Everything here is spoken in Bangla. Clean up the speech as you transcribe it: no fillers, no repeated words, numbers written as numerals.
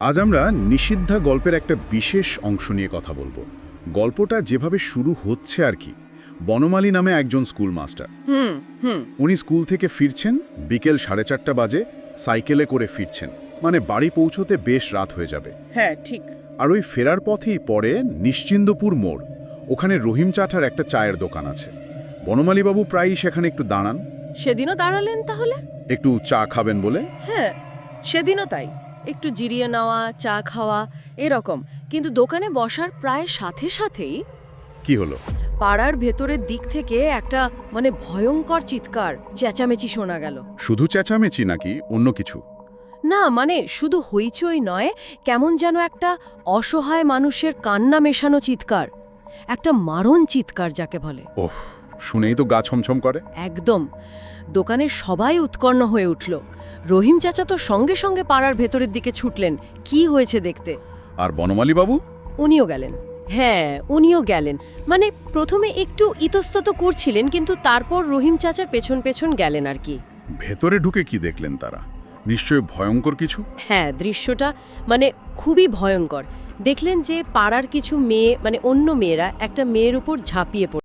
আজ আমরা নিষিদ্ধা গল্পের একটা বিশেষ অংশ নিয়ে কথা বলবো। গল্পটা যেভাবে শুরু হচ্ছে আর কি, বনমালী নামে একজন স্কুল মাস্টার। উনি স্কুল থেকে ফিরছেন, বিকেল 4:30 বাজে, সাইকেলে করে ফিরছেন, মানে বাড়ি পৌঁছতে বেশ রাত হয়ে যাবে। হ্যাঁ, ঠিক। আর ওই ফেরার পথেই পড়ে নিশ্চিন্দপুর মোড়। ওখানে রহিম চাটার একটা চায়ের দোকান আছে। বনমালীবাবু প্রায়ই সেখানে একটু দাঁড়ান। সেদিনও দাঁড়ালেন তাহলে? একটু চা খাবেন বলে। হ্যাঁ, সেদিনও তাই। একটু জিরিয়ে নেওয়া, চা খাওয়া, এরকম। কিন্তু দোকানে বসার প্রায় সাথে সাথেই কি হলো? পাড়ার ভেতরের দিক থেকে একটা ভয়ঙ্কর চিৎকার, চেঁচামেচি শোনা গেল। শুধু চেঁচামেচি নাকি অন্য কিছু? না, শুধু হইচই নয়, কেমন যেন একটা অসহায় মানুষের কান্না মেশানো চিৎকার, একটা মারণ চিৎকার যাকে বলে। ওহ, শুনেই তো গা ছমছম করে। একদম। দোকানের সবাই উৎকণ্ঠ হয়ে উঠল। রহিম চাচা তো সঙ্গে সঙ্গে পাড়ার ভেতরের দিকে ছুটলেন কি হয়েছে দেখতে। আর বনমালীবাবু? উনিও গেলেন। হ্যাঁ, উনিও গেলেন। প্রথমে একটু ইতস্তত করছিলেন, কিন্তু তারপর রহিম চাচার পেছন পেছন গেলেন আর কি। ভেতরে ঢুকে কি দেখলেন তারা? নিশ্চয়ই ভয়ঙ্কর কিছু। হ্যাঁ, দৃশ্যটা খুবই ভয়ঙ্কর। দেখলেন যে পাড়ার কিছু মেয়ে, অন্য মেয়েরা একটা মেয়ের উপর ঝাঁপিয়ে পড়ে।